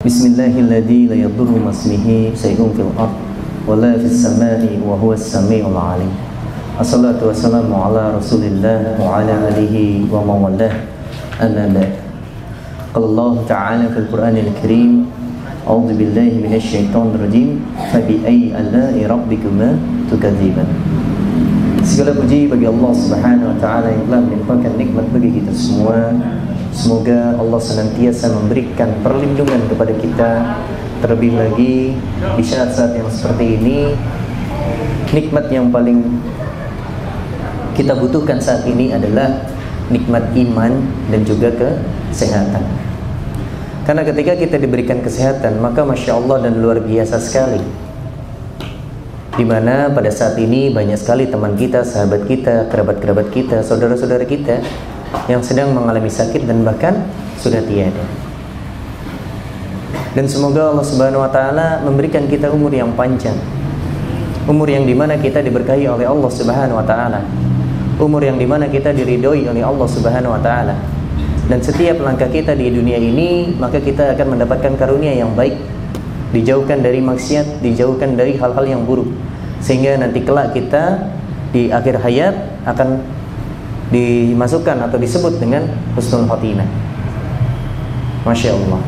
Bismillahilladzi la yadurru masmihi syai'un fil ard wa la fis samai wa huwas samiul alim. Assalatu wassalamu ala Rasulillah wa ala alihi wa mawalah. Amma ba'd. Qala Allah Ta'ala fil Qur'anil Karim, a'udzu billahi minasy syaithanir rajim. Fa bi ayyi ala'i rabbikuma tukadziban. Segala puji bagi Allah Subhanahu wa taala yang telah melimpahkan nikmat bagi kita semua. Semoga Allah senantiasa memberikan perlindungan kepada kita. Terlebih lagi di saat-saat yang seperti ini, nikmat yang paling kita butuhkan saat ini adalah nikmat iman dan juga kesehatan. Karena ketika kita diberikan kesehatan, maka Masya Allah dan luar biasa sekali, dimana pada saat ini banyak sekali teman kita, sahabat kita, kerabat-kerabat kita, saudara-saudara kita yang sedang mengalami sakit dan bahkan sudah tiada. Dan semoga Allah Subhanahu wa taala memberikan kita umur yang panjang, umur yang dimana kita diberkahi oleh Allah Subhanahu wa taala, umur yang dimana kita diridhoi oleh Allah Subhanahu wa taala. Dan setiap langkah kita di dunia ini, maka kita akan mendapatkan karunia yang baik, dijauhkan dari maksiat, dijauhkan dari hal-hal yang buruk, sehingga nanti kelak kita di akhir hayat akan dimasukkan atau disebut dengan husnul khotimah. Masya Allah.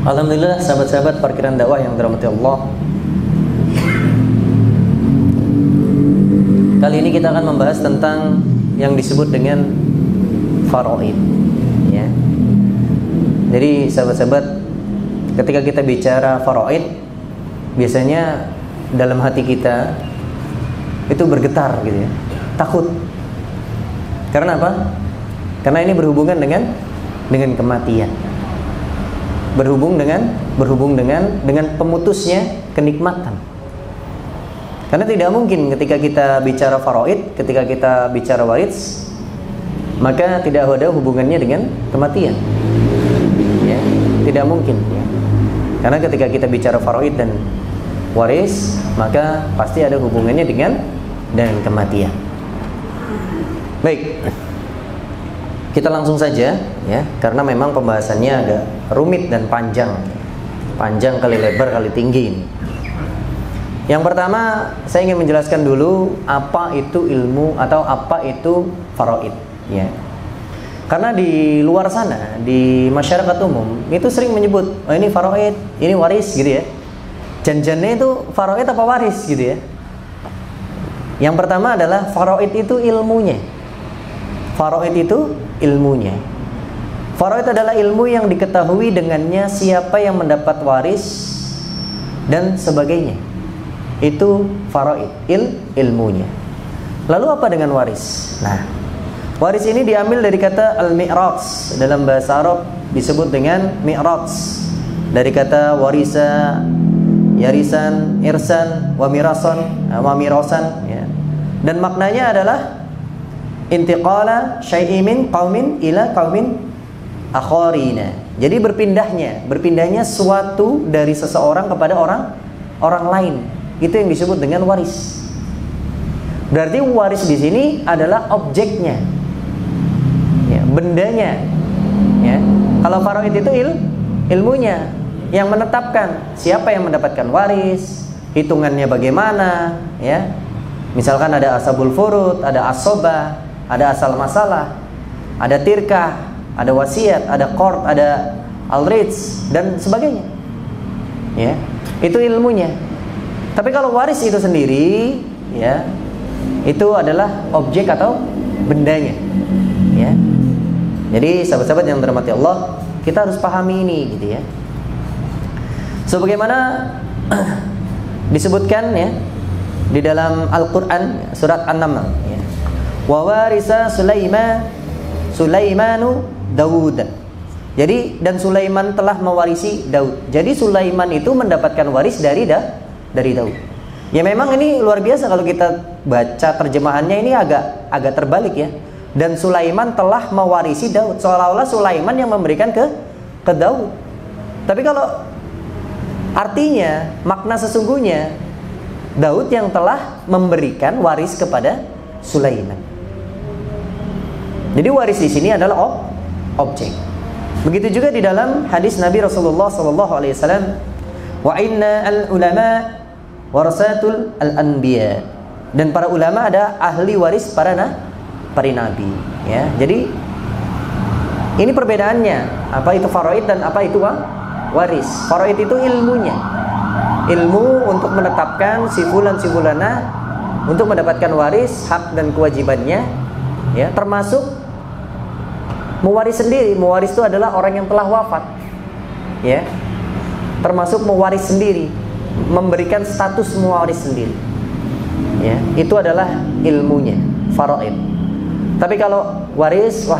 Alhamdulillah, sahabat-sahabat parkiran dakwah yang dirahmati Allah, kali ini kita akan membahas tentang yang disebut dengan faraid, ya. Jadi sahabat-sahabat, ketika kita bicara faraid, biasanya dalam hati kita itu bergetar gitu ya, takut. Karena apa? Karena ini berhubungan dengan kematian. Berhubung dengan pemutusnya kenikmatan. Karena tidak mungkin ketika kita bicara faraid, ketika kita bicara waris, maka tidak ada hubungannya dengan kematian. Ya, tidak mungkin ya. Karena ketika kita bicara faraid dan waris, maka pasti ada hubungannya dengan kematian. Baik, kita langsung saja ya, karena memang pembahasannya agak rumit dan panjang kali lebar kali tinggi ini. Yang pertama, saya ingin menjelaskan dulu apa itu ilmu atau apa itu faraid, ya. Karena di luar sana, di masyarakat umum itu sering menyebut, oh ini faraid, ini waris gitu ya. Janjiannya itu faraid apa waris gitu ya. Yang pertama adalah faraid itu ilmunya. Faraid itu ilmunya. Faraid adalah ilmu yang diketahui dengannya siapa yang mendapat waris dan sebagainya. Itu faraid, ilmunya. Lalu apa dengan waris? Nah, waris ini diambil dari kata al-mi'raj. Dalam bahasa Arab disebut dengan mi'raj. Dari kata warisa, yarisan, irsan, wa mirasan ya. Dan maknanya adalah intiqala syai'in min qaumin ila qaumin akharina. Jadi berpindahnya suatu dari seseorang kepada orang lain. Itu yang disebut dengan waris. Berarti waris di sini adalah objeknya, ya, bendanya. Ya. Kalau faraid itu ilmunya yang menetapkan siapa yang mendapatkan waris, hitungannya bagaimana, ya. Misalkan ada ashabul furud, ada asobah, ada asal masalah, ada tirkah, ada wasiat, ada qard, ada al-rits dan sebagainya. Ya, itu ilmunya. Tapi kalau waris itu sendiri, ya, itu adalah objek atau bendanya. Ya. Jadi sahabat-sahabat yang dirahmati Allah, kita harus pahami ini gitu ya. Sebagaimana disebutkan ya di dalam Al-Qur'an surat An-Naml ya. Wa warisa Sulaimanu Daud. Jadi dan Sulaiman telah mewarisi Daud. Jadi Sulaiman itu mendapatkan waris dari Daud. Ya memang ini luar biasa kalau kita baca terjemahannya, ini agak terbalik ya. Dan Sulaiman telah mewarisi Daud, seolah-olah Sulaiman yang memberikan ke Daud. Tapi kalau artinya, makna sesungguhnya Daud yang telah memberikan waris kepada Sulaiman. Jadi waris di sini adalah objek. Begitu juga di dalam hadis Nabi Rasulullah SAW, wa inna al-ulama warasatul al-anbiya, dan para ulama ada ahli waris para nabi, ya. Jadi ini perbedaannya, apa itu faraid dan apa itu waris. Faraid itu ilmunya, ilmu untuk menetapkan si fulan si fulana untuk mendapatkan waris, hak dan kewajibannya, ya, termasuk mewaris sendiri. Mewaris itu adalah orang yang telah wafat, ya, termasuk mewaris sendiri, memberikan status mewaris sendiri, ya, itu adalah ilmunya, faraid. Tapi kalau waris, wah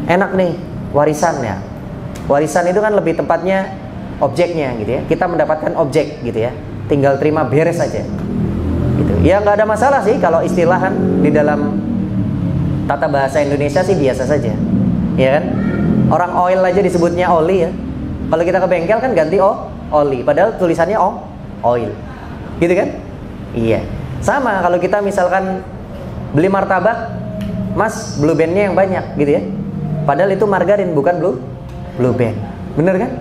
enak nih warisannya. Warisan itu kan lebih tepatnya objeknya, gitu ya. Kita mendapatkan objek, gitu ya. Tinggal terima beres aja, gitu. Ya nggak ada masalah sih kalau istilahan di dalam tata bahasa Indonesia sih biasa saja, ya kan. Orang oil aja disebutnya oli, ya. Kalau kita ke bengkel kan ganti oli, padahal tulisannya oil, gitu kan? Iya. Sama kalau kita misalkan beli martabak, Mas, blue band-nya yang banyak, gitu ya. Padahal itu margarin, bukan blue band. Bener kan?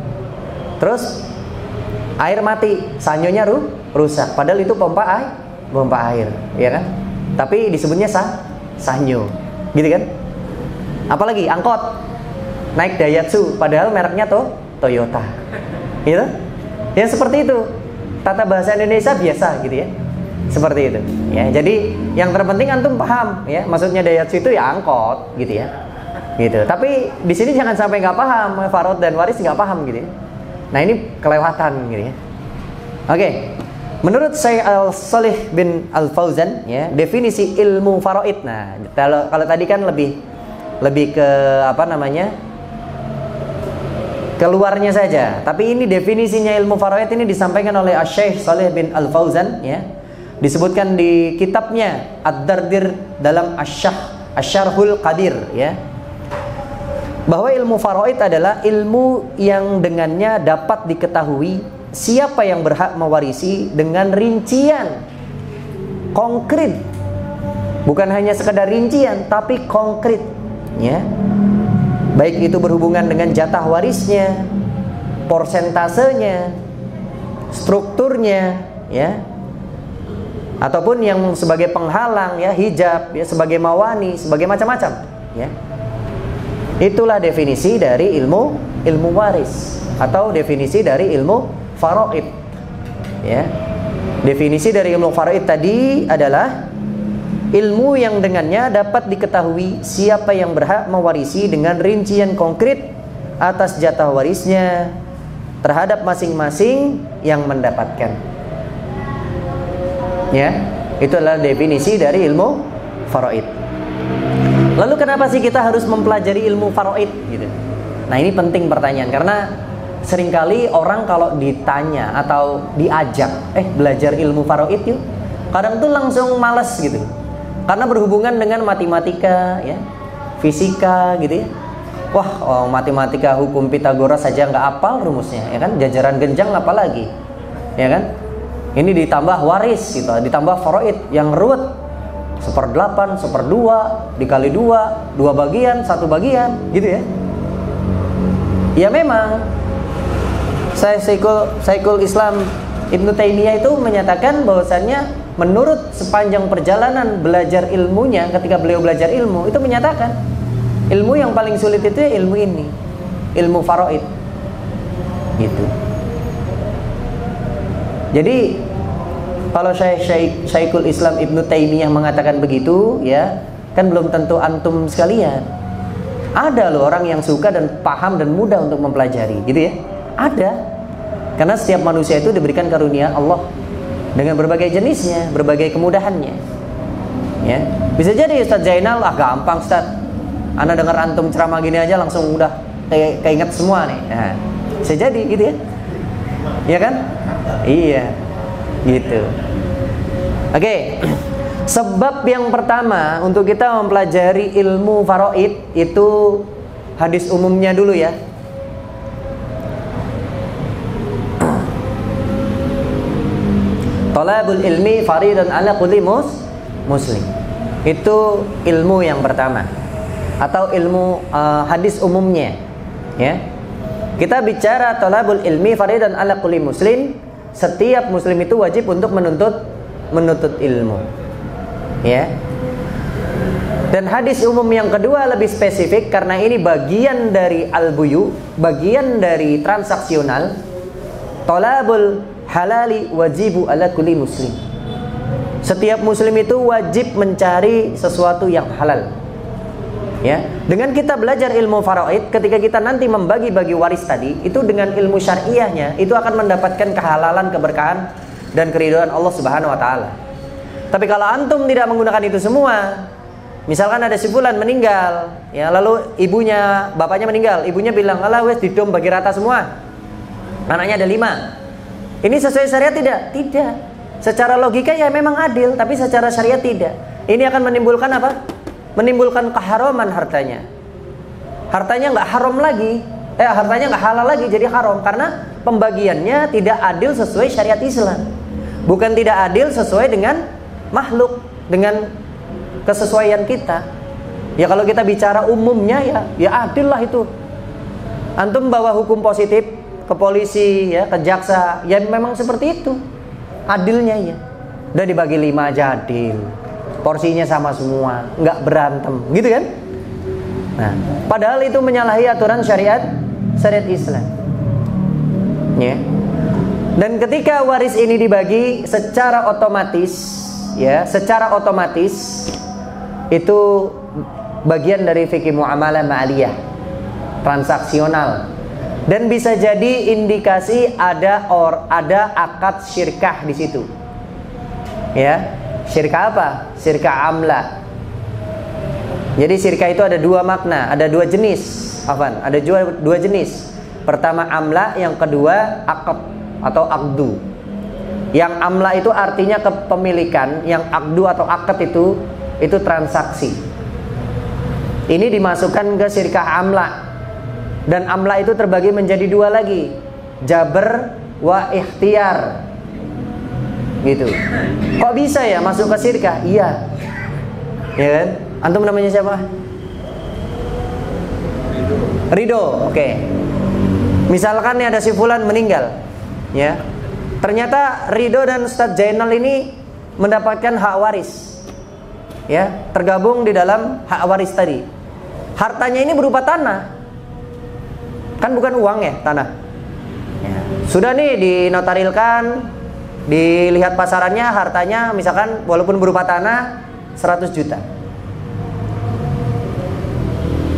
Terus air mati, sanyonya rusak, padahal itu pompa air, ya kan? Tapi disebutnya sanyo, gitu kan? Apalagi angkot naik Daihatsu, padahal mereknya Toyota, gitu. Ya seperti itu. Tata bahasa Indonesia biasa, gitu ya. Seperti itu, ya. Jadi yang terpenting antum paham, ya. Maksudnya Daihatsu itu ya angkot, gitu ya. Gitu. Tapi di sini jangan sampai nggak paham, faraid dan waris nggak paham, gitu ya. Nah ini kelewatan, gitu ya. Oke. Menurut Syekh Shalih bin Al-Fauzan, ya, definisi ilmu faraid. Nah, kalau tadi kan lebih ke apa namanya? Keluarnya saja. Tapi ini definisinya ilmu faraid ini disampaikan oleh Syekh Shalih bin Al-Fauzan, ya. Disebutkan di kitabnya Ad-Dardir dalam Asy-Syarhul Qadir, ya. Bahwa ilmu faraid adalah ilmu yang dengannya dapat diketahui siapa yang berhak mewarisi dengan rincian konkret. Bukan hanya sekedar rincian, tapi konkret, ya. Baik itu berhubungan dengan jatah warisnya, porsentasenya, strukturnya, ya, ataupun yang sebagai penghalang, ya, hijab, ya, sebagai mawani, sebagai macam-macam, ya. Itulah definisi dari ilmu waris atau definisi dari ilmu faraid, ya. Definisi dari ilmu faraid tadi adalah ilmu yang dengannya dapat diketahui siapa yang berhak mewarisi dengan rincian konkret atas jatah warisnya terhadap masing-masing yang mendapatkan. Ya, itu adalah definisi dari ilmu faraid. Lalu kenapa sih kita harus mempelajari ilmu faraid, gitu? Nah, ini penting pertanyaan karena seringkali orang kalau ditanya atau diajak, belajar ilmu faraid yuk, kadang tuh langsung malas, gitu. Karena berhubungan dengan matematika, ya, fisika, gitu ya. Wah, matematika hukum Pitagoras saja nggak hafal rumusnya, ya kan? Jajaran genjang apalagi, ya kan? Ini ditambah waris, gitu, ditambah faraid yang ruwet, 1/8, 1/2, dikali 2 bagian, 1 bagian, gitu ya. Ya memang, Syekhul Islam Ibnu Taimiyah itu menyatakan bahwasannya menurut sepanjang perjalanan belajar ilmunya, ketika beliau belajar ilmu, itu menyatakan ilmu yang paling sulit itu ya ilmu ini, ilmu faraid, gitu. Jadi kalau Syekhul Islam Ibnu Taimiyah mengatakan begitu, ya kan belum tentu antum sekalian. Ada loh orang yang suka dan paham dan mudah untuk mempelajari, gitu ya. Ada. Karena setiap manusia itu diberikan karunia Allah dengan berbagai jenisnya, berbagai kemudahannya, ya. Bisa jadi Ustaz Zainal, gampang Ustaz, Anda dengar antum ceramah gini aja langsung udah keinget semua nih. Nah, bisa jadi gitu ya. Iya kan? Iya, gitu. Oke. Sebab yang pertama untuk kita mempelajari ilmu faraid itu hadis umumnya dulu, ya. Talabul ilmi faridan ala kulli muslim. Itu ilmu yang pertama atau ilmu hadis umumnya. Ya. Kita bicara thalabul ilmi fardun ala kulli muslim. Setiap muslim itu wajib untuk menuntut ilmu. Ya. Dan hadis umum yang kedua lebih spesifik karena ini bagian dari al-buyu, bagian dari transaksional. Thalabul halali wajibu ala kulli muslim. Setiap muslim itu wajib mencari sesuatu yang halal. Ya, dengan kita belajar ilmu faraid, ketika kita nanti membagi-bagi waris tadi, itu dengan ilmu syariahnya, itu akan mendapatkan kehalalan, keberkahan, dan keridhaan Allah Subhanahu Wa Taala. Tapi kalau antum tidak menggunakan itu semua, misalkan ada si fulan meninggal, ya, lalu bapaknya meninggal, ibunya bilang, alah wes didom bagi rata semua, anaknya ada 5. Ini sesuai syariat tidak? Tidak. Secara logika ya memang adil, tapi secara syariat tidak. Ini akan menimbulkan apa? Menimbulkan keharaman hartanya. Hartanya nggak haram lagi, hartanya nggak halal lagi, jadi haram karena pembagiannya tidak adil sesuai syariat Islam. Bukan tidak adil sesuai dengan makhluk, dengan kesesuaian kita. Ya kalau kita bicara umumnya ya adil lah itu. Antum bawa hukum positif ke polisi, ya, ke jaksa, ya memang seperti itu. Adilnya ya. Udah dibagi 5 aja adil. Porsinya sama semua, nggak berantem, gitu kan? Nah, padahal itu menyalahi aturan syariat Islam. Ya. Dan ketika waris ini dibagi secara otomatis, ya, secara otomatis itu bagian dari fikih muamalah ma'aliyah, transaksional. Dan bisa jadi indikasi ada akad syirkah di situ. Ya. Syirkah apa? Syirkah amla. Jadi syirkah itu ada 2 makna, ada 2 jenis. Ada 2 jenis. Pertama amla, yang kedua akad atau akdu. Yang amla itu artinya kepemilikan, yang akdu atau akad itu transaksi. Ini dimasukkan ke syirkah amla. Dan amla itu terbagi menjadi 2 lagi, jabr wa ikhtiar. Gitu. Kok bisa ya masuk ke syirkah? Iya. Ya kan? Antum namanya siapa? Ridho. Oke. Misalkan nih ada si fulan meninggal, ya. Ternyata Ridho dan Ustadz Zainal ini mendapatkan hak waris. Ya, tergabung di dalam hak waris tadi. Hartanya ini berupa tanah. Kan bukan uang ya, tanah. Ya. Sudah nih dinotarilkan, dilihat pasarannya, hartanya misalkan walaupun berupa tanah 100 juta.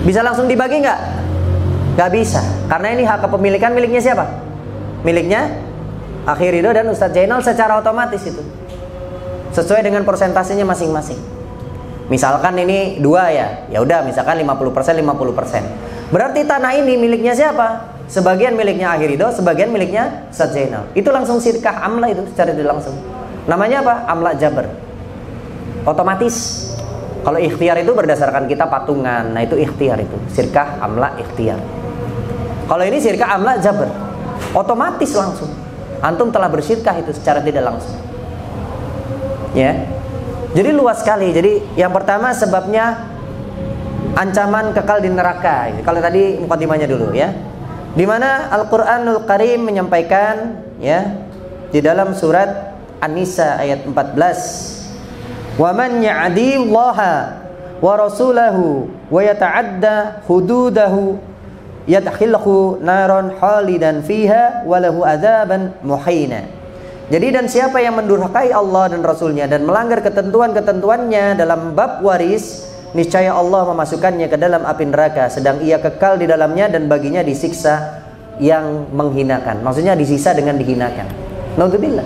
Bisa langsung dibagi nggak? Nggak bisa, karena ini hak kepemilikan miliknya siapa? Miliknya Akhi Ridho dan Ustadz Zainal secara otomatis itu. Sesuai dengan persentasenya masing-masing. Misalkan ini 2 ya udah misalkan 50%. Berarti tanah ini miliknya siapa? Sebagian miliknya Akhi Ridho, sebagian miliknya Ustadz Zainal. Itu langsung syirkah amla itu secara tidak langsung. Namanya apa? Amla jabr. Otomatis. Kalau ikhtiar itu berdasarkan kita patungan. Nah itu ikhtiar itu. Syirkah amla ikhtiar. Kalau ini syirkah amla jabr. Otomatis langsung. Antum telah bersyirkah itu secara tidak langsung. Ya. Jadi luas sekali. Jadi yang pertama sebabnya ancaman kekal di neraka. Kalau tadi mukadimahnya dulu ya. Di mana Al-Qur'anul Karim menyampaikan ya di dalam surat An-Nisa ayat 14, "Wa man ya'dillaha wa rasulahu wa yata'adda hududahu yadkhilhu naran khalidan fiha wa lahu adzaban muhina." Jadi dan siapa yang mendurhakai Allah dan Rasulnya dan melanggar ketentuan-ketentuannya dalam bab waris, niscaya Allah memasukkannya ke dalam api neraka, sedang ia kekal di dalamnya dan baginya disiksa yang menghinakan. Maksudnya disiksa dengan dihinakan. Naudzubillah.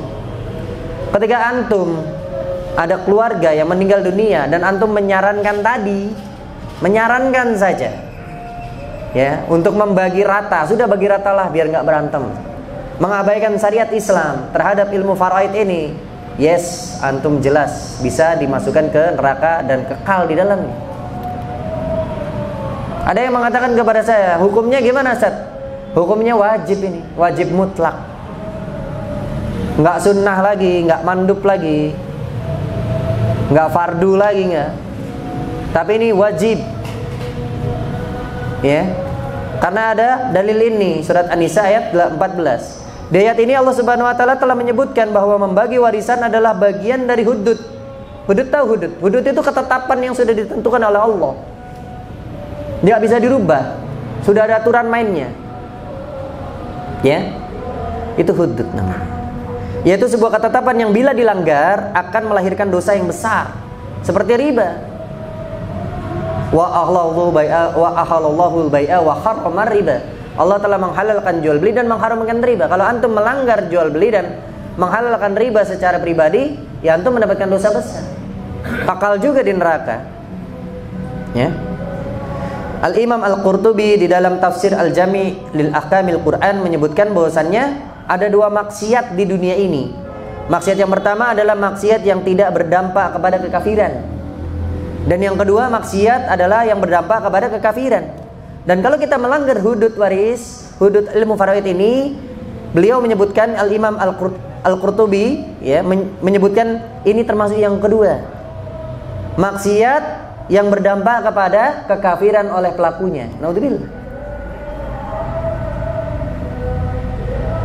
Ketika antum ada keluarga yang meninggal dunia dan antum menyarankan saja, ya, untuk membagi rata, sudah bagi ratalah biar nggak berantem. Mengabaikan syariat Islam terhadap ilmu faraid ini, yes, antum jelas bisa dimasukkan ke neraka dan kekal di dalamnya. Ada yang mengatakan kepada saya, hukumnya gimana Ustaz? Hukumnya wajib ini, wajib mutlak. Nggak sunnah lagi, nggak mandub lagi, nggak fardu lagi nggak. Tapi ini wajib. Ya. Karena ada dalil ini, surat An-Nisa ayat 14. Di ayat ini Allah Subhanahu wa taala telah menyebutkan bahwa membagi warisan adalah bagian dari hudud. Hudud tahu hudud? Hudud itu ketetapan yang sudah ditentukan oleh Allah. Dia bisa dirubah. Sudah ada aturan mainnya. Ya. Itu hudud namanya. Yaitu sebuah ketetapan yang bila dilanggar akan melahirkan dosa yang besar. Seperti riba. Wa ahallallahu al-bai'a wa harrama riba. Allah telah menghalalkan jual beli dan mengharamkan riba. Kalau antum melanggar jual beli dan menghalalkan riba secara pribadi, ya antum mendapatkan dosa besar. Pakal juga di neraka. Ya. Al-Imam Al-Qurtubi di dalam tafsir Al-Jami' lil Ahkamil Quran menyebutkan bahwasannya ada dua maksiat di dunia ini. Maksiat yang pertama adalah maksiat yang tidak berdampak kepada kekafiran. Dan yang kedua maksiat adalah yang berdampak kepada kekafiran. Dan kalau kita melanggar hudud waris, hudud ilmu faraid ini, beliau menyebutkan Al-Imam Al-Qurtubi ya, menyebutkan ini termasuk yang kedua. Maksiat yang berdampak kepada kekafiran oleh pelakunya. Naudzubillah.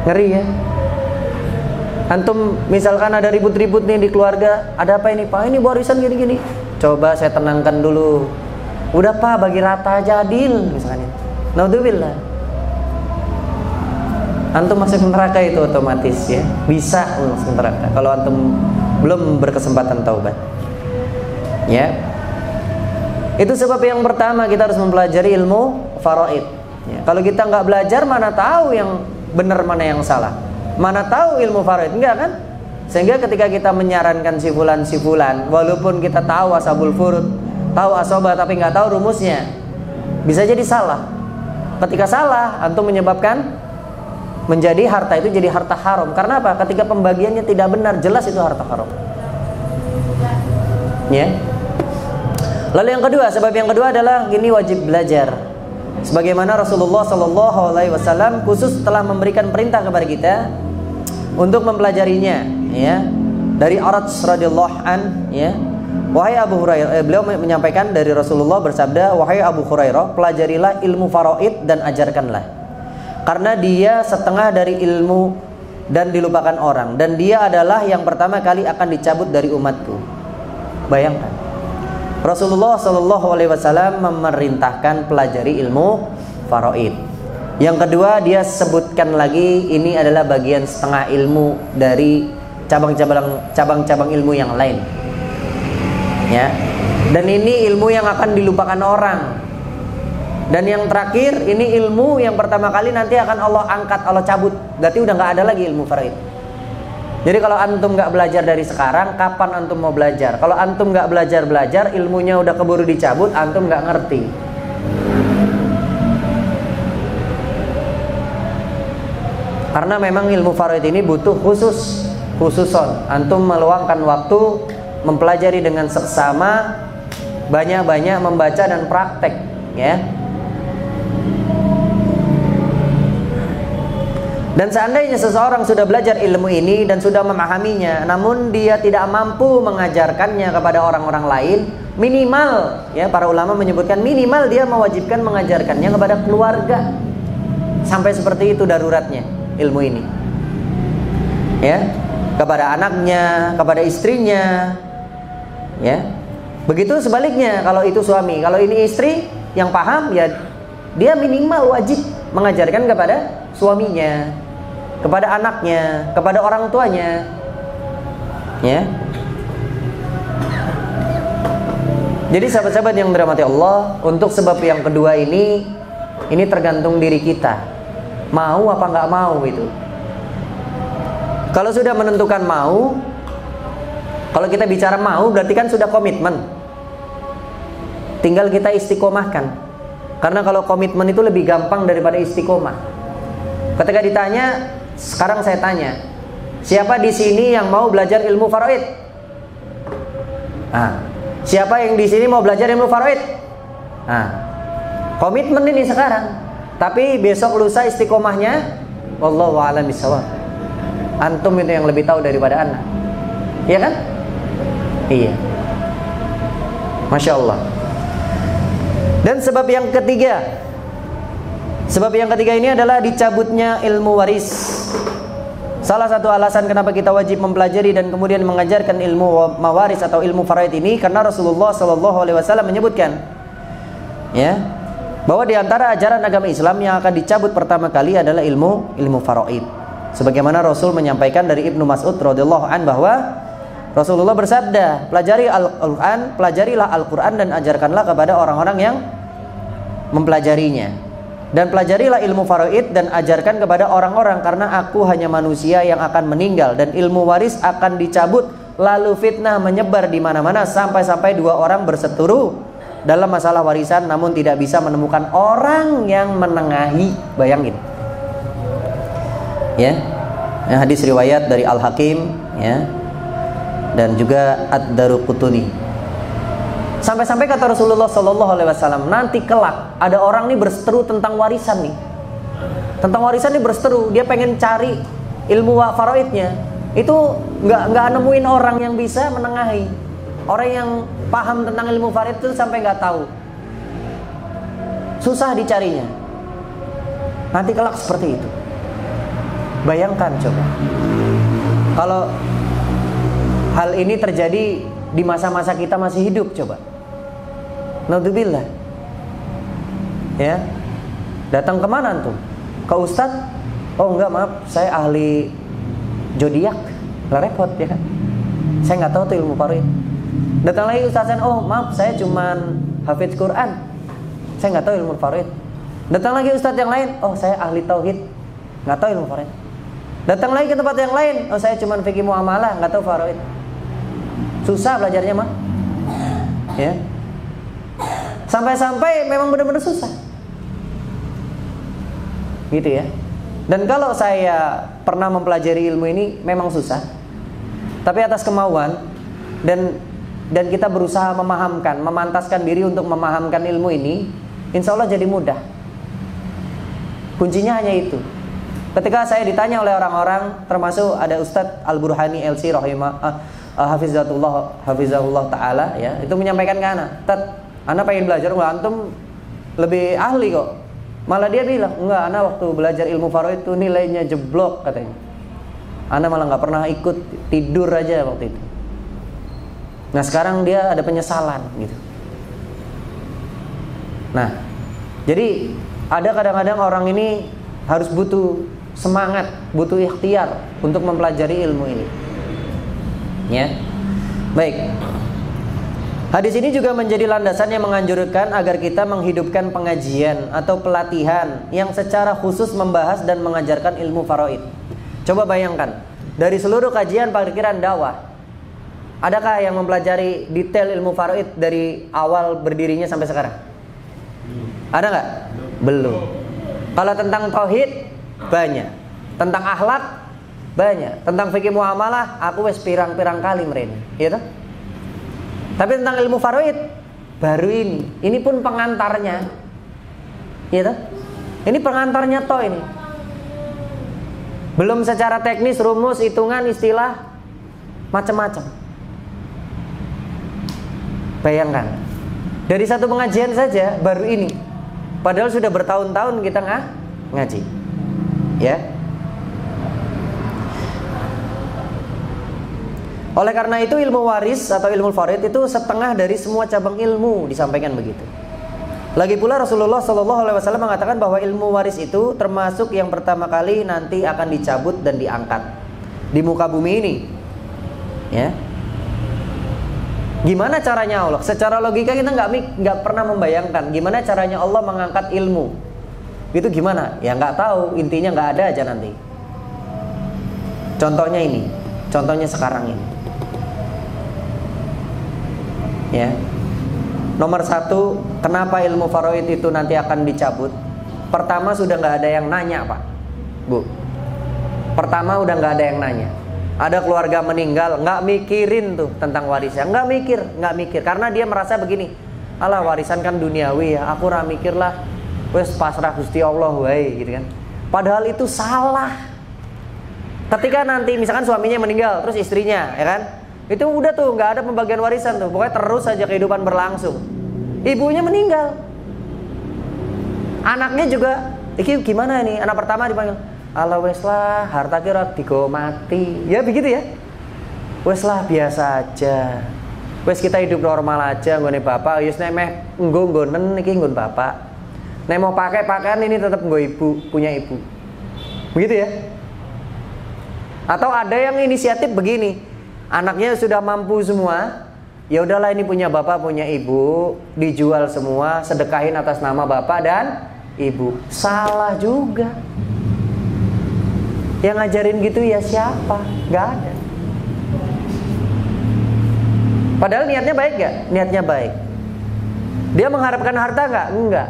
Ngeri ya. Antum misalkan ada ribut-ribut nih di keluarga, ada apa ini Pak? Ini warisan gini-gini. Coba saya tenangkan dulu. Udah Pak, bagi rata aja adil misalnya. Naudzubillah. Antum masuk neraka itu otomatis ya. Bisa masuk neraka kalau antum belum berkesempatan taubat. Ya. Itu sebab yang pertama kita harus mempelajari ilmu faraid. Ya. Kalau kita nggak belajar, mana tahu yang benar mana yang salah. Mana tahu ilmu faraid, enggak kan? Sehingga ketika kita menyarankan si fulan, walaupun kita tahu ashabul furud, tahu asobah, tapi nggak tahu rumusnya, bisa jadi salah. Ketika salah, antum menyebabkan menjadi harta itu jadi harta haram. Karena apa? Ketika pembagiannya tidak benar, jelas itu harta haram. Ya. Lalu yang kedua, sebab yang kedua adalah gini, wajib belajar. Sebagaimana Rasulullah SAW khusus telah memberikan perintah kepada kita untuk mempelajarinya, ya. Dari Arad radhiyallahu an, ya. Wahai Abu Hurairah, beliau menyampaikan dari Rasulullah bersabda, wahai Abu Hurairah, pelajarilah ilmu faraid dan ajarkanlah. Karena dia setengah dari ilmu dan dilupakan orang, dan dia adalah yang pertama kali akan dicabut dari umatku. Bayangkan, Rasulullah SAW memerintahkan pelajari ilmu faraid. Yang kedua, dia sebutkan lagi ini adalah bagian setengah ilmu dari cabang-cabang ilmu yang lain. Ya. Dan ini ilmu yang akan dilupakan orang. Dan yang terakhir, ini ilmu yang pertama kali nanti akan Allah angkat, Allah cabut. Berarti udah nggak ada lagi ilmu faraid. Jadi kalau antum nggak belajar dari sekarang, kapan antum mau belajar? Kalau antum nggak belajar, ilmunya udah keburu dicabut, antum nggak ngerti. Karena memang ilmu faraid ini butuh khususon. Antum meluangkan waktu mempelajari dengan seksama, banyak-banyak membaca dan praktek, ya. Dan seandainya seseorang sudah belajar ilmu ini dan sudah memahaminya, namun dia tidak mampu mengajarkannya kepada orang-orang lain, minimal, ya, para ulama menyebutkan minimal dia mewajibkan mengajarkannya kepada keluarga. Sampai seperti itu daruratnya ilmu ini, ya, kepada anaknya, kepada istrinya, ya. Begitu sebaliknya kalau itu suami, kalau ini istri yang paham, ya dia minimal wajib mengajarkan kepada suaminya, kepada anaknya, kepada orang tuanya, ya. Jadi sahabat-sahabat yang dirahmati Allah, untuk sebab yang kedua ini tergantung diri kita. Mau apa nggak mau itu. Kalau sudah menentukan mau, kalau kita bicara mau berarti kan sudah komitmen. Tinggal kita istiqomahkan. Karena kalau komitmen itu lebih gampang daripada istiqomah. Ketika ditanya, sekarang saya tanya, siapa di sini yang mau belajar ilmu faraid? Siapa yang di sini mau belajar ilmu faraid? Komitmen ini sekarang. Tapi besok lusa istiqomahnya, wallahu a'lam bishawab. Antum itu yang lebih tahu daripada anak. Iya kan? Iya. Masya Allah. Dan sebab yang ketiga, Sebab yang ketiga ini adalah dicabutnya ilmu waris. Salah satu alasan kenapa kita wajib mempelajari dan kemudian mengajarkan ilmu mawaris atau ilmu faraid ini karena Rasulullah SAW menyebutkan, ya, bahwa di antara ajaran agama Islam yang akan dicabut pertama kali adalah ilmu faraid. Sebagaimana Rasul menyampaikan dari Ibnu Mas'ud radhiyallahu an bahwa Rasulullah bersabda, pelajarilah Al-Quran dan ajarkanlah kepada orang-orang yang mempelajarinya. Dan pelajarilah ilmu faraid dan ajarkan kepada orang-orang, karena aku hanya manusia yang akan meninggal dan ilmu waris akan dicabut, lalu fitnah menyebar di mana-mana sampai-sampai dua orang berseteru dalam masalah warisan namun tidak bisa menemukan orang yang menengahi. Bayangin. Ya. Hadis riwayat dari Al-Hakim, ya. Dan juga Ad-Daruqutni. Sampai-sampai kata Rasulullah SAW, nanti kelak ada orang nih berseteru tentang warisan nih. Tentang warisan nih berseteru, dia pengen cari ilmu faraidnya. Itu nggak nemuin orang yang bisa menengahi. Orang yang paham tentang ilmu faraid itu sampai nggak tahu. Susah dicarinya. Nanti kelak seperti itu. Bayangkan coba, kalau hal ini terjadi di masa-masa kita masih hidup, coba. Naudzubillah. Ya. Datang kemana tuh? Ke ustadz? Oh enggak, maaf, saya ahli zodiak. Lah repot ya kan? Saya nggak tahu tuh ilmu faraid. Datang lagi ustadzan, oh maaf, saya cuman hafidz Quran. Saya nggak tahu ilmu faraid. Datang lagi ustadz yang lain, oh saya ahli tauhid. Nggak tahu ilmu faraid. Datang lagi ke tempat yang lain, oh saya cuman fikih muamalah, nggak tahu faraid. Susah belajarnya mah, ya. Sampai-sampai memang benar-benar susah, gitu ya. Dan kalau saya pernah mempelajari ilmu ini, memang susah. Tapi atas kemauan dan kita berusaha memahamkan, memantaskan diri untuk memahamkan ilmu ini, insya Allah jadi mudah. Kuncinya hanya itu. Ketika saya ditanya oleh orang-orang, termasuk ada Ustadz Al-Burhani LC Hafizahullah Ta'ala, ya, itu menyampaikan ke anak, Tat, anak pengen belajar, enggak, antum lebih ahli kok. Malah dia bilang, enggak, anak waktu belajar ilmu faraid itu nilainya jeblok katanya. Anak malah nggak pernah ikut, tidur aja waktu itu. Nah sekarang dia ada penyesalan gitu. Nah, jadi ada kadang-kadang orang ini harus butuh semangat, butuh ikhtiar untuk mempelajari ilmu ini. Ya, baik. Hadis ini juga menjadi landasan yang menganjurkan agar kita menghidupkan pengajian atau pelatihan yang secara khusus membahas dan mengajarkan ilmu faraid. Coba bayangkan, dari seluruh kajian pikiran dakwah, adakah yang mempelajari detail ilmu faraid dari awal berdirinya sampai sekarang? Ada nggak? Belum. Kalau tentang tauhid banyak, tentang akhlak banyak, tentang fikih muamalah aku wes pirang-pirang kali mereka, gitu. Tapi tentang ilmu faraid baru ini pun pengantarnya, gitu. Ini pengantarnya toh ini. Belum secara teknis, rumus, hitungan, istilah, macam-macam. Bayangkan, dari satu pengajian saja baru ini. Padahal sudah bertahun-tahun kita ngaji, ya. Oleh karena itu ilmu waris atau ilmu faraid itu setengah dari semua cabang ilmu, disampaikan begitu. Lagi pula Rasulullah SAW mengatakan bahwa ilmu waris itu termasuk yang pertama kali nanti akan dicabut dan diangkat di muka bumi ini, ya. Gimana caranya Allah? Secara logika kita nggak pernah membayangkan gimana caranya Allah mengangkat ilmu. Itu gimana? Ya nggak tahu. Intinya nggak ada aja nanti. Contohnya ini, contohnya sekarang ini. Ya. Nomor satu, kenapa ilmu faraid itu nanti akan dicabut? Pertama sudah nggak ada yang nanya, Pak, Bu. Pertama udah nggak ada yang nanya. Ada keluarga meninggal, nggak mikirin tuh tentang warisan, nggak mikir, karena dia merasa begini, alah warisan kan duniawi ya, aku mikir lah, wes pasrah Gusti Allah, wae, gitu kan. Padahal itu salah. Ketika nanti misalkan suaminya meninggal, terus istrinya, ya kan? Itu udah tuh nggak ada pembagian warisan tuh, pokoknya terus saja kehidupan berlangsung. Ibunya meninggal, anaknya juga iki gimana nih? Anak pertama dipanggil, "Ala wes lah, harta kira digo mati." Ya begitu ya. Wes lah biasa aja. Wes kita hidup normal aja nggone bapak, wis nek meh nggo-nggonen iki nggon bapak. Nek mau pakai pakaian ini tetap nggo ibu, punya ibu. Begitu ya. Atau ada yang inisiatif begini, anaknya sudah mampu semua, ya udahlah ini punya bapak, punya ibu, dijual semua, sedekahin atas nama bapak dan ibu. Salah juga. Yang ngajarin gitu ya siapa? Gak ada. Padahal niatnya baik gak? Niatnya baik. Dia mengharapkan harta gak? Enggak.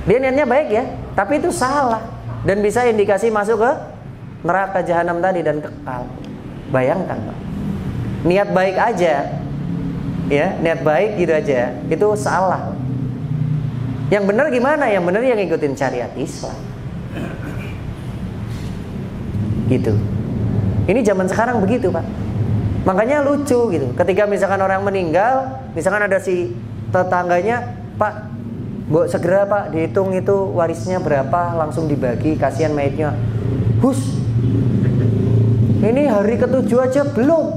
Dia niatnya baik ya, tapi itu salah. Dan bisa indikasi masuk ke neraka jahanam tadi dan kekal. Bayangkan Pak. Niat baik aja, ya, niat baik gitu aja, itu salah. Yang benar gimana? Yang benar yang ngikutin syariat Islam. Gitu. Ini zaman sekarang begitu Pak. Makanya lucu gitu. Ketika misalkan orang meninggal, misalkan ada si tetangganya, "Pak, mbok segera Pak dihitung itu warisnya berapa, langsung dibagi, kasihan mayitnya." Hus. Ini hari ke-7 aja belum.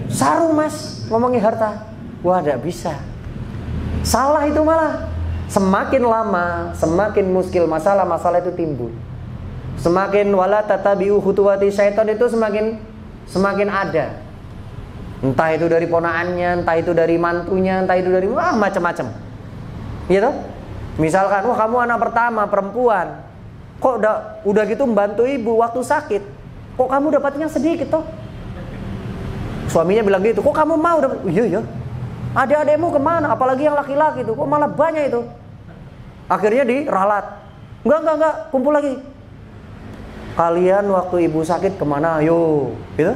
Saru Mas, ngomongin harta. Wah, enggak bisa. Salah itu malah. Semakin lama, semakin muskil masalah-masalah itu timbul. Semakin wala tatabi'u khutuwati syaitan itu semakin ada. Entah itu dari ponaannya, entah itu dari mantunya, entah itu dari macam-macam. Gitu? Misalkan, wah kamu anak pertama perempuan, kok udah gitu membantu ibu waktu sakit, kok kamu dapatnya sedikit toh? Suaminya bilang gitu, kok kamu mau dapat? Iya. Adik-adikmu kemana? Apalagi yang laki-laki tuh, kok malah banyak itu? Akhirnya diralat. Enggak, kumpul lagi. Kalian waktu ibu sakit kemana? Ayo, gitu.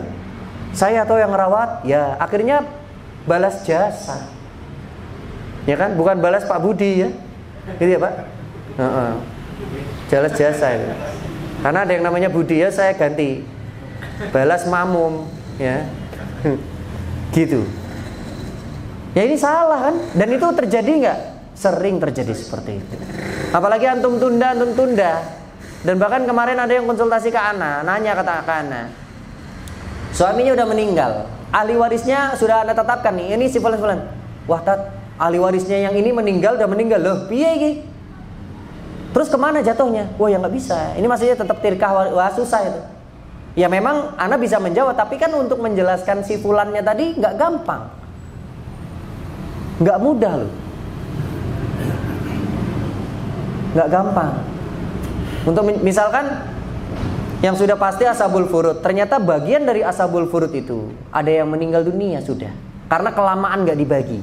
Saya atau yang ngerawat? Ya, akhirnya balas jasa. Ya kan? Bukan balas Pak Budi ya. Gitu ya Pak? Balas jasa ya. Karena ada yang namanya Budi ya, saya ganti. Balas mamum, ya. Gitu. Ya ini salah kan? Dan itu terjadi nggak? Sering terjadi seperti itu. Apalagi antum tunda. Dan bahkan kemarin ada yang konsultasi ke Ana, nanya kata Ana, suaminya udah meninggal, ahli warisnya sudah Ana tetapkan nih, ini si fulan. Wah Tat, ahli warisnya yang ini udah meninggal loh, piye iki? Terus kemana jatuhnya? Wah ya nggak bisa, ini maksudnya tetap tirkah, wah susah itu. Ya memang Ana bisa menjawab, tapi kan untuk menjelaskan si fulannya tadi nggak gampang, nggak mudah loh, nggak gampang. Untuk misalkan yang sudah pasti ashabul furud, ternyata bagian dari ashabul furud itu ada yang meninggal dunia sudah, karena kelamaan nggak dibagi.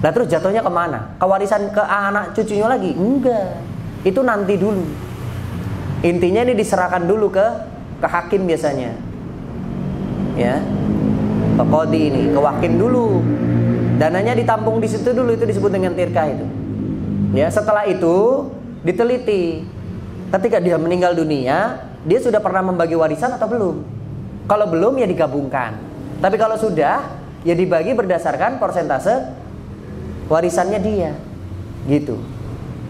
Nah terus jatuhnya kemana? Ke warisan ke anak cucunya lagi? Enggak, itu nanti dulu. Intinya ini diserahkan dulu ke hakim biasanya, ya, ke qadhi ini, ke hakim dulu. Dananya ditampung di situ dulu, itu disebut dengan tirkah itu. Ya, setelah itu diteliti. Ketika dia meninggal dunia, dia sudah pernah membagi warisan atau belum? Kalau belum ya digabungkan. Tapi kalau sudah, ya dibagi berdasarkan persentase warisannya dia. Gitu.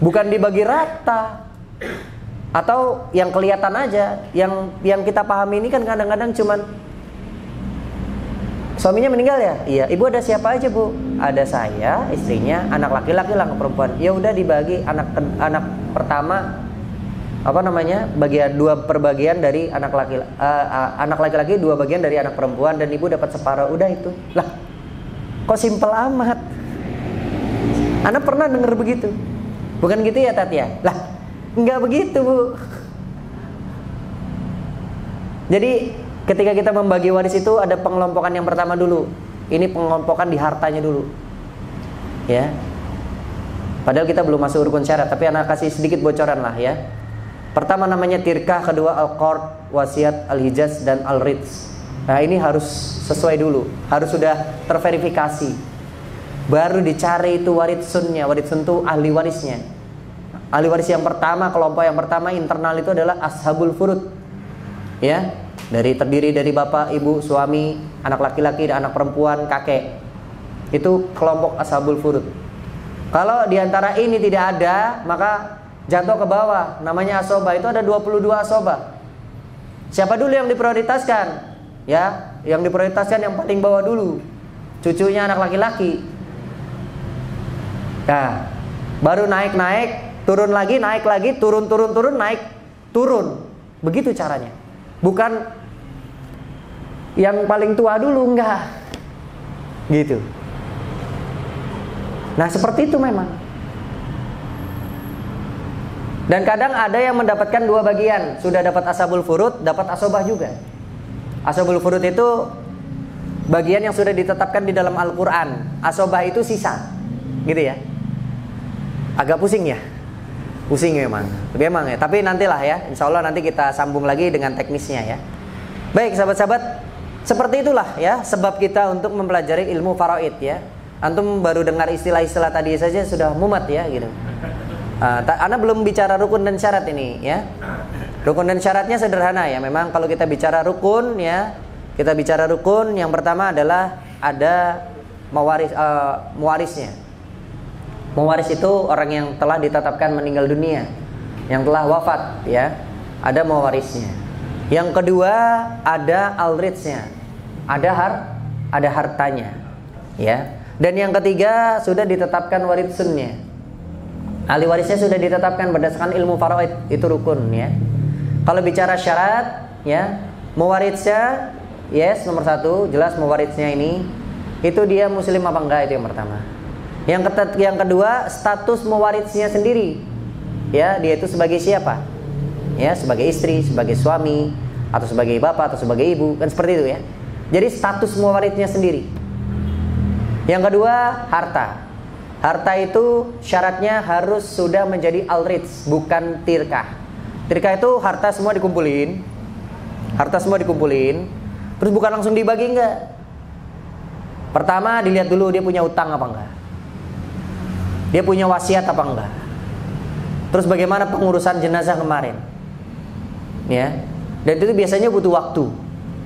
Bukan dibagi rata. Atau yang kelihatan aja. Yang kita pahami ini kan kadang-kadang cuman suaminya meninggal ya? Iya. Ibu ada siapa aja Bu? Ada saya, istrinya, anak laki-laki lah, perempuan. Ya udah dibagi anak pertama bagian 2 perbagian dari anak laki-laki 2 bagian dari anak perempuan, dan ibu dapat separuh. Udah itu lah, kok simpel amat. Anda pernah dengar begitu? Bukan gitu ya Tat ya? Lah nggak begitu Bu. Jadi ketika kita membagi waris itu ada pengelompokan yang pertama dulu. Ini pengelompokan di hartanya dulu, ya. Padahal kita belum masuk rukun syarat, tapi Anda kasih sedikit bocoran lah ya. Pertama namanya tirkah, kedua al-qard, wasiat, al-hijaz, dan al-ridz. Nah ini harus sesuai dulu, harus sudah terverifikasi. Baru dicari itu waritsunnya. Waritsun itu ahli warisnya. Ahli waris yang pertama, kelompok yang pertama internal itu adalah ashabul furud. Ya, terdiri dari bapak, ibu, suami, anak laki-laki, dan anak perempuan, kakek. Itu kelompok ashabul furud. Kalau diantara ini tidak ada, maka jatuh ke bawah. Namanya asobah. Itu ada 22 asobah. Siapa dulu yang diprioritaskan? Ya, yang diprioritaskan yang paling bawah dulu. Cucunya anak laki-laki. Nah, baru naik, turun lagi, naik lagi, turun, naik, turun. Begitu caranya. Bukan yang paling tua dulu, enggak. Gitu. Nah, seperti itu memang. Dan kadang ada yang mendapatkan dua bagian. Sudah dapat ashabul furud, dapat asobah juga. Ashabul furud itu bagian yang sudah ditetapkan di dalam Al-Quran. Asobah itu sisa. Gitu ya. Agak pusing ya. Pusing memang. Memang ya. Tapi nantilah ya. Insya Allah nanti kita sambung lagi dengan teknisnya ya. Baik sahabat-sahabat. Seperti itulah ya. Sebab kita untuk mempelajari ilmu faraid ya. Antum baru dengar istilah-istilah tadi saja sudah mumet ya gitu. Ana belum bicara rukun dan syarat ini ya. Rukun dan syaratnya sederhana ya. Memang kalau kita bicara rukun ya, kita bicara rukun yang pertama adalah ada mewarisnya. Mewaris itu orang yang telah ditetapkan meninggal dunia, yang telah wafat ya. Ada mewarisnya. Yang kedua ada alritsnya. Ada hartanya ya. Dan yang ketiga sudah ditetapkan waritsunnya. Ahli warisnya sudah ditetapkan berdasarkan ilmu faraid, itu rukun ya. Kalau bicara syarat ya, mewarisnya yes nomor 1, jelas mewarisnya ini itu dia muslim apa enggak, itu yang pertama. Yang kedua status mewarisnya sendiri. Ya, dia itu sebagai siapa? Ya, sebagai istri, sebagai suami, atau sebagai bapak atau sebagai ibu, kan seperti itu ya. Jadi status mewarisnya sendiri. Yang kedua, harta. Harta itu syaratnya harus sudah menjadi al-rits, bukan tirkah. Tirkah itu harta semua dikumpulin. Harta semua dikumpulin. Terus bukan langsung dibagi, enggak. Pertama dilihat dulu dia punya utang apa enggak. Dia punya wasiat apa enggak. Terus bagaimana pengurusan jenazah kemarin. Ya. Dan itu biasanya butuh waktu.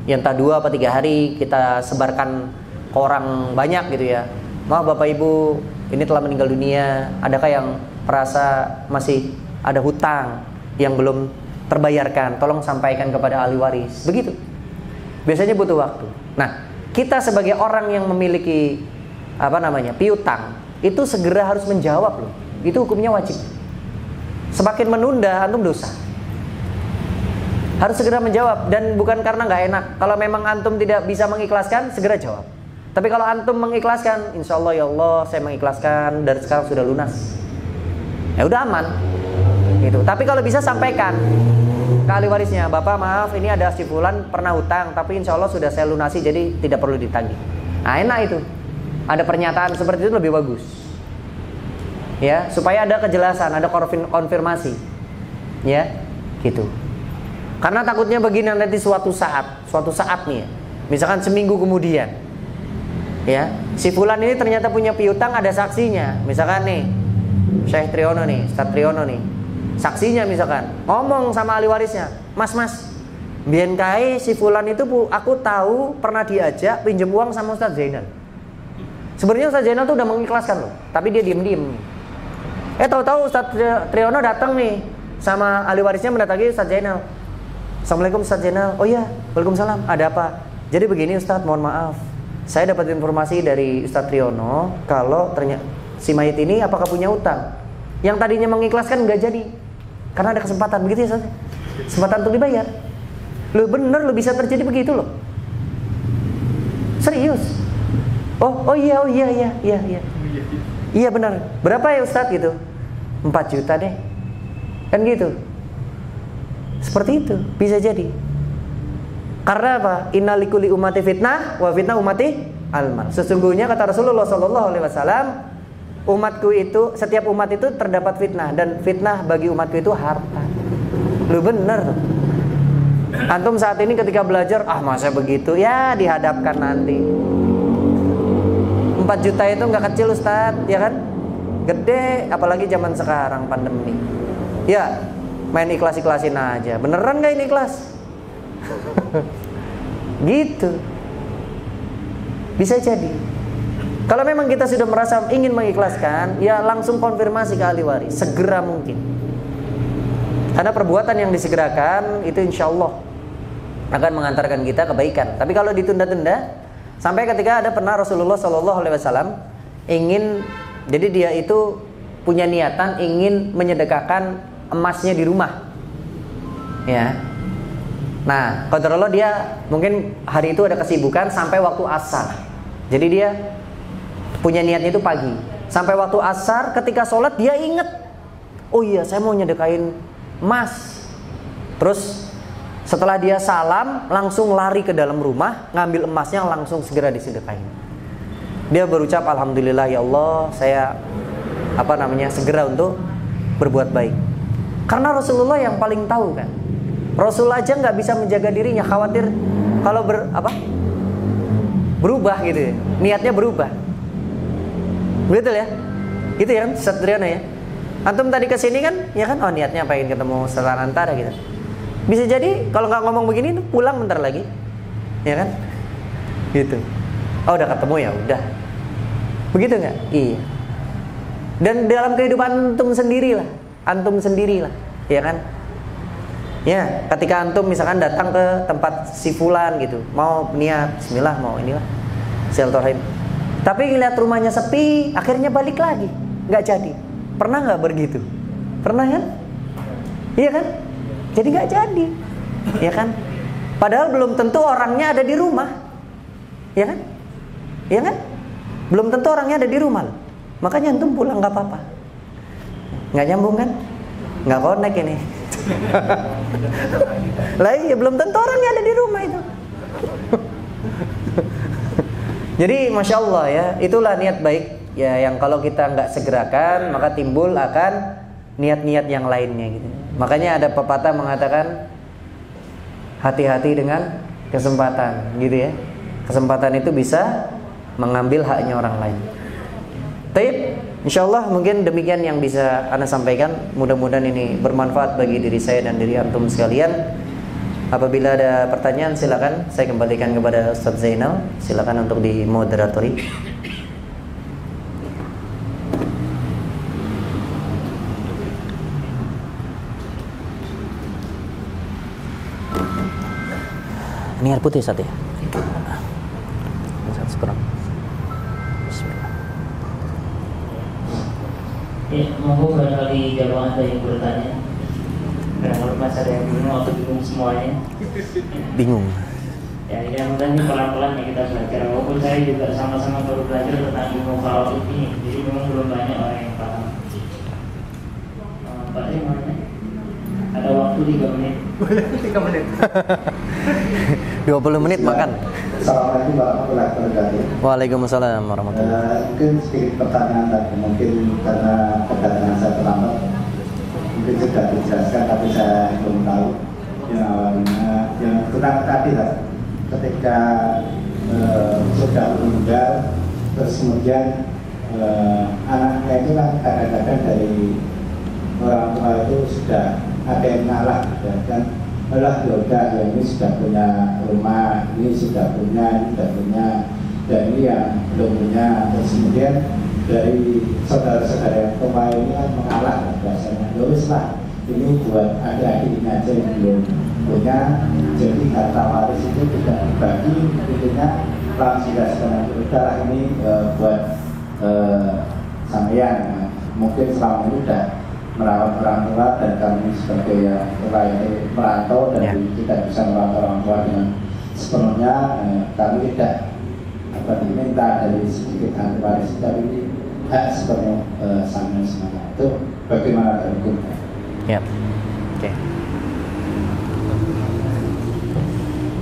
Yang entah 2 atau 3 hari kita sebarkan ke orang banyak gitu ya. Maaf Bapak Ibu, ini telah meninggal dunia. Adakah yang merasa masih ada hutang yang belum terbayarkan? Tolong sampaikan kepada ahli waris. Begitu. Biasanya butuh waktu. Nah, kita sebagai orang yang memiliki piutang, itu segera harus menjawab loh. Itu hukumnya wajib. Semakin menunda antum dosa. Harus segera menjawab, dan bukan karena nggak enak. Kalau memang antum tidak bisa mengikhlaskan, segera jawab. Tapi kalau antum mengikhlaskan, insya Allah ya Allah saya mengikhlaskan, dari sekarang sudah lunas. Ya udah aman. Gitu. Tapi kalau bisa sampaikan ke ahli warisnya, Bapak maaf ini ada si fulan pernah hutang, tapi insya Allah sudah saya lunasi, jadi tidak perlu ditagih. Nah enak itu. Ada pernyataan seperti itu lebih bagus. Ya, supaya ada kejelasan, ada konfirmasi. Ya, gitu. Karena takutnya begini nanti suatu saat nih ya. Misalkan seminggu kemudian. Ya, si fulan ini ternyata punya piutang, ada saksinya. Misalkan nih, Syekh Triono nih, Ustaz Triono nih. Saksinya misalkan ngomong sama ahli warisnya, Mas, biyen kae si fulan itu aku tahu pernah diajak pinjam uang sama Ustaz Zainal. Sebenarnya Ustaz Zainal tuh udah mengikhlaskan loh, tapi dia diem-diem. Tahu-tahu Ustaz Triono datang nih sama ahli warisnya mendatangi Ustaz Zainal. Assalamualaikum Ustaz Zainal. Oh iya, waalaikumsalam. Ada apa? Jadi begini Ustaz, mohon maaf. Saya dapat informasi dari Ustaz Triono kalau ternyata si mayit ini apakah punya utang. Yang tadinya mengikhlaskan nggak jadi. Karena ada kesempatan, begitu ya Ustaz? Kesempatan untuk dibayar. Loh bener, lo bisa terjadi begitu loh. Serius. Oh iya. Iya benar. Berapa ya Ustaz gitu? 4 juta deh. Kan gitu. Seperti itu, bisa jadi. Karena apa? Inna likulli ummati fitnah wa fitnah ummati almal. Sesungguhnya kata Rasulullah SAW, umatku itu, setiap umat itu terdapat fitnah, dan fitnah bagi umatku itu harta. Lu bener. Antum saat ini ketika belajar, masa begitu? Ya dihadapkan nanti. 4 juta itu nggak kecil Ustaz, ya kan? Gede, apalagi zaman sekarang pandemi. Ya, main ikhlas-ikhlasin aja. Beneran nggak ini ikhlas? Gitu. Bisa jadi. Kalau memang kita sudah merasa ingin mengikhlaskan, ya langsung konfirmasi ke ahli waris segera mungkin. Karena perbuatan yang disegerakan itu insya Allah akan mengantarkan kita kebaikan. Tapi kalau ditunda-tunda, sampai ketika ada pernah Rasulullah SAW ingin, jadi dia itu punya niatan ingin menyedekahkan emasnya di rumah, ya. Nah, qadarullah dia mungkin hari itu ada kesibukan sampai waktu asar. Jadi dia punya niatnya itu pagi. Sampai waktu asar ketika sholat dia ingat, oh iya saya mau nyedekain emas. Terus setelah dia salam langsung lari ke dalam rumah, ngambil emasnya langsung segera disedekain. Dia berucap alhamdulillah ya Allah, saya segera untuk berbuat baik. Karena Rasulullah yang paling tahu kan. Rasul aja nggak bisa menjaga dirinya, khawatir kalau berubah gitu ya. Niatnya berubah. Betul ya? Gitu ya kan, Ustaz Triyono ya. Antum tadi kesini kan, ya kan, oh niatnya pengen ketemu Ustaz Antara gitu. Bisa jadi kalau nggak ngomong begini pulang bentar lagi, ya kan? Gitu. Oh udah ketemu ya, udah. Begitu nggak? Iya. Dan dalam kehidupan antum sendirilah, ya kan? Ya, ketika antum misalkan datang ke tempat si fulan gitu, mau niat Bismillah, mau inilah silaturahim. Tapi lihat rumahnya sepi, akhirnya balik lagi, nggak jadi. Pernah nggak begitu? Pernah kan? Iya kan? Jadi nggak jadi, ya kan? Padahal belum tentu orangnya ada di rumah, ya kan? Ya kan? Belum tentu orangnya ada di rumah. Makanya antum pulang nggak apa-apa. Nggak nyambung kan? Nggak connect ini. Lah iya, belum tentu orangnya ada di rumah itu. Jadi Masya Allah ya, itulah niat baik ya, yang kalau kita nggak segerakan maka timbul akan niat-niat yang lainnya gitu. Makanya ada pepatah mengatakan hati-hati dengan kesempatan gitu ya. Kesempatan itu bisa mengambil haknya orang lain. Baik, Insya Allah mungkin demikian yang bisa Ana sampaikan. Mudah-mudahan ini bermanfaat bagi diri saya dan diri antum sekalian. Apabila ada pertanyaan silakan saya kembalikan kepada Ustaz Zainal. Silakan untuk dimoderatori. Ini air putih Ustaz ya. Ustaz sekurang. Bismillah. Ya, monggo barangkali jamaah ada yang bertanya. Kalau mas ada yang bingung atau bingung semuanya? Bingung. Ya, mudah-mudahan ini pelan-pelan ya kita belajar. Walaupun saya juga sama-sama baru belajar tentang ilmu faraid ini, jadi memang belum banyak orang yang paham. Pak Zee mau nanya? Ada waktu 3 menit. 3 menit. 20 menit makan. Assalamualaikum warahmatullahi wabarakatuh. Waalaikumsalam warahmatullahi wabarakatuh. Mungkin sedikit pertanyaan tadi, mungkin karena kedatangan saya terlambat, mungkin sudah dijelaskan tapi saya belum tahu. Yang awalnya, yang tentang tadi lah, ketika sudah meninggal, terus kemudian anaknya itu kan kadang-kadang dari orang tua itu sudah ada yang ngalah, ya kan? Alah yaudah, ya ini sudah punya rumah, ini sudah punya, dan ini yang belum punya. Terus kemudian dari saudara-saudara yang tua ini kan mengalah biasanya, lurus lah, ini buat adik-adik ini aja yang belum punya, jadi harta waris itu tidak dibagi, intinya langsung dikasihkan udahlah ini buat sampean. Nah, mungkin selama ini udah merawat orang tua dan kami sebagai yang tua ini merantau dan tidak bisa merawat orang tua dengan sepenuhnya, kami tidak diminta dari sedikit ahli waris, tapi ini hak sepenuh sampean semuanya. Itu bagaimana dari hukumnya? Ya, oke.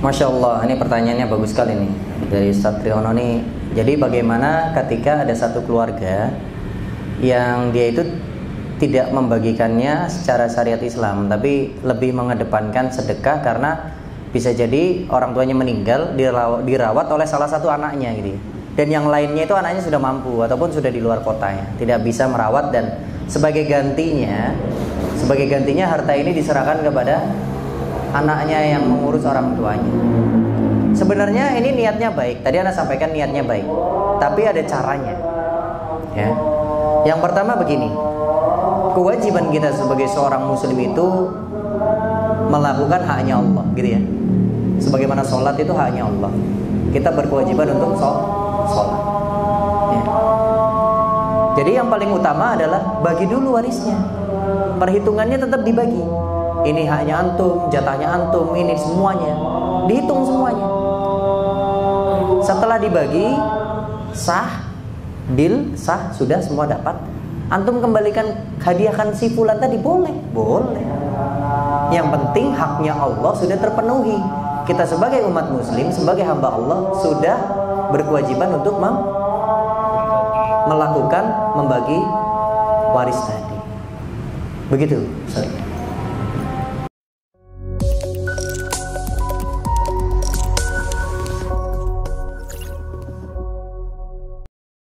Masya Allah, ini pertanyaannya bagus sekali nih dari Ustaz Triyono nih. Jadi bagaimana ketika ada satu keluarga yang dia itu tidak membagikannya secara syariat Islam, tapi lebih mengedepankan sedekah karena bisa jadi orang tuanya meninggal dirawat oleh salah satu anaknya gitu. Dan yang lainnya itu anaknya sudah mampu ataupun sudah di luar kotanya, tidak bisa merawat, dan sebagai gantinya harta ini diserahkan kepada anaknya yang mengurus orang tuanya. Sebenarnya ini niatnya baik. Tadi Anda sampaikan niatnya baik. tapi ada caranya. Ya. Yang pertama begini, kewajiban kita sebagai seorang muslim itu melakukan haknya Allah, gitu ya. Sebagaimana sholat itu haknya Allah, kita berkewajiban untuk sholat. Ya. Jadi yang paling utama adalah bagi dulu warisnya. Perhitungannya tetap dibagi. Ini haknya antum, jatahnya antum, ini semuanya dihitung semuanya. Setelah dibagi, sah, deal, sah, sudah semua dapat. Antum kembalikan, hadiahkan si fulan tadi, boleh. Yang penting haknya Allah sudah terpenuhi. Kita sebagai umat muslim, sebagai hamba Allah, sudah berkewajiban untuk melakukan, membagi waris tadi. Begitu, Ustaz.